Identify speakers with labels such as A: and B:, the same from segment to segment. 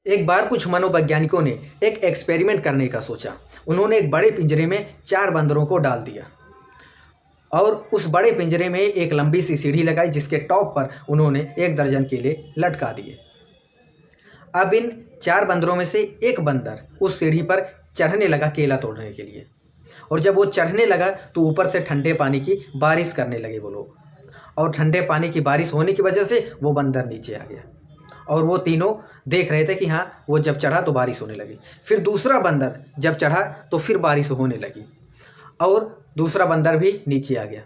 A: एक बार कुछ मनोवैज्ञानिकों ने एक एक्सपेरिमेंट करने का सोचा। उन्होंने एक बड़े पिंजरे में 4 बंदरों को डाल दिया और उस बड़े पिंजरे में एक लंबी सी सीढ़ी लगाई, जिसके टॉप पर उन्होंने 1 दर्जन केले लटका दिए। अब इन 4 बंदरों में से एक बंदर उस सीढ़ी पर चढ़ने लगा केला तोड़ने के लिए, और जब वो चढ़ने लगा तो ऊपर से ठंडे पानी की बारिश करने लगे वो लोग, और ठंडे पानी की बारिश होने की वजह से वो बंदर नीचे आ गया। और वो तीनों देख रहे थे कि हाँ, वो जब चढ़ा तो बारिश होने लगी। फिर दूसरा बंदर जब चढ़ा तो फिर बारिश होने लगी, और दूसरा बंदर भी नीचे आ गया।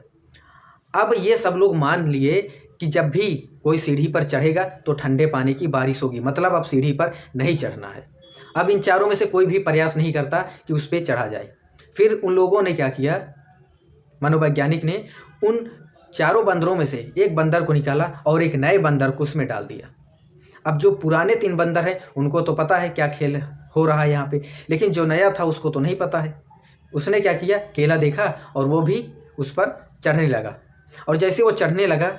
A: अब ये सब लोग मान लिए कि जब भी कोई सीढ़ी पर चढ़ेगा तो ठंडे पानी की बारिश होगी, मतलब अब सीढ़ी पर नहीं चढ़ना है। अब इन चारों में से कोई भी प्रयास नहीं करता कि उस पर चढ़ा जाए। फिर उन लोगों ने क्या किया, मनोवैज्ञानिक ने उन चारों बंदरों में से एक बंदर को निकाला और एक नए बंदर को उसमें डाल दिया। अब जो पुराने 3 बंदर हैं उनको तो पता है क्या खेल हो रहा है यहाँ पे, लेकिन जो नया था उसको तो नहीं पता है। उसने क्या किया, केला देखा और वो भी उस पर चढ़ने लगा, और जैसे वो चढ़ने लगा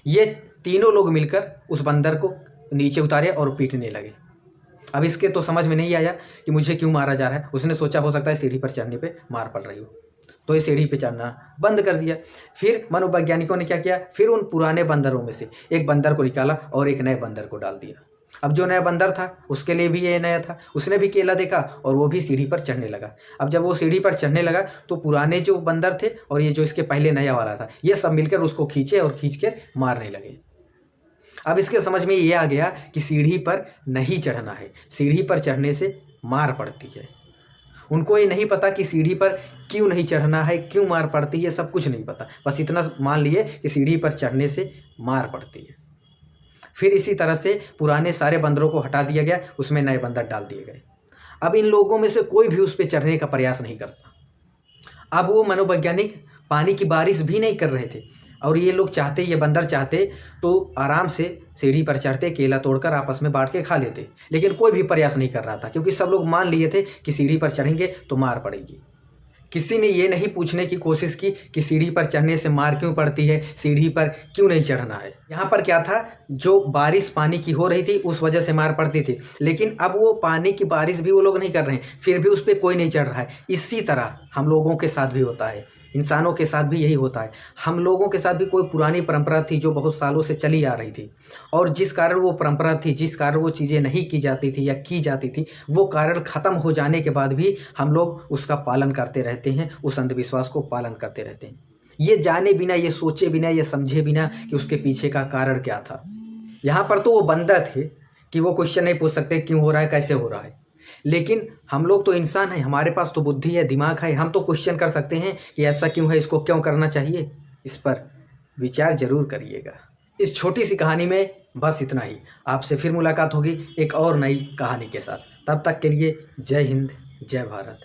A: ये तीनों लोग मिलकर उस बंदर को नीचे उतारे और पीटने लगे। अब इसके तो समझ में नहीं आया कि मुझे क्यों मारा जा रहा है। उसने सोचा हो सकता है सीढ़ी पर चढ़ने पे मार पड़ रही हो, तो ये सीढ़ी पे चढ़ना बंद कर दिया। फिर मनोवैज्ञानिकों ने क्या किया, फिर उन पुराने बंदरों में से एक बंदर को निकाला और एक नए बंदर को डाल दिया। अब जो नया बंदर था उसके लिए भी ये नया था, उसने भी केला देखा और वो भी सीढ़ी पर चढ़ने लगा। अब जब वो सीढ़ी पर चढ़ने लगा तो पुराने जो बंदर थे और ये जो इसके पहले नया वाला था, ये सब मिलकर उसको खींचे और खींच के मारने लगे। अब इसके समझ में ये आ गया कि सीढ़ी पर नहीं चढ़ना है, सीढ़ी पर चढ़ने से मार पड़ती है। उनको ये नहीं पता कि सीढ़ी पर क्यों नहीं चढ़ना है, क्यों मार पड़ती है, सब कुछ नहीं पता। बस इतना मान लिए कि सीढ़ी पर चढ़ने से मार पड़ती है। फिर इसी तरह से पुराने सारे बंदरों को हटा दिया गया, उसमें नए बंदर डाल दिए गए। अब इन लोगों में से कोई भी उस पर चढ़ने का प्रयास नहीं करता। अब वो मनोवैज्ञानिक पानी की बारिश भी नहीं कर रहे थे, और ये लोग चाहते, ये बंदर चाहते तो आराम से सीढ़ी पर चढ़ते, केला तोड़कर आपस में बांट के खा लेते, लेकिन कोई भी प्रयास नहीं कर रहा था, क्योंकि सब लोग मान लिए थे कि सीढ़ी पर चढ़ेंगे तो मार पड़ेगी। किसी ने ये नहीं पूछने की कोशिश की कि सीढ़ी पर चढ़ने से मार क्यों पड़ती है, सीढ़ी पर क्यों नहीं चढ़ना है। यहाँ पर क्या था, जो बारिश पानी की हो रही थी उस वजह से मार पड़ती थी, लेकिन अब वो पानी की बारिश भी वो लोग नहीं कर रहे हैं, फिर भी उस पर कोई नहीं चढ़ रहा है। इसी तरह हम लोगों के साथ भी होता है, इंसानों के साथ भी यही होता है। हम लोगों के साथ भी कोई पुरानी परंपरा थी जो बहुत सालों से चली आ रही थी, और जिस कारण वो परंपरा थी, जिस कारण वो चीज़ें नहीं की जाती थी या की जाती थी, वो कारण ख़त्म हो जाने के बाद भी हम लोग उसका पालन करते रहते हैं, उस अंधविश्वास को पालन करते रहते हैं, ये जाने बिना, ये सोचे बिना, ये समझे बिना कि उसके पीछे का कारण क्या था। यहाँ पर तो वो बंदर थे कि वो क्वेश्चन नहीं पूछ सकते क्यों हो रहा है, कैसे हो रहा है, लेकिन हम लोग तो इंसान हैं, हमारे पास तो बुद्धि है, दिमाग है, हम तो क्वेश्चन कर सकते हैं कि ऐसा क्यों है, इसको क्यों करना चाहिए। इस पर विचार जरूर करिएगा। इस छोटी सी कहानी में बस इतना ही। आपसे फिर मुलाकात होगी एक और नई कहानी के साथ। तब तक के लिए जय हिंद, जय भारत।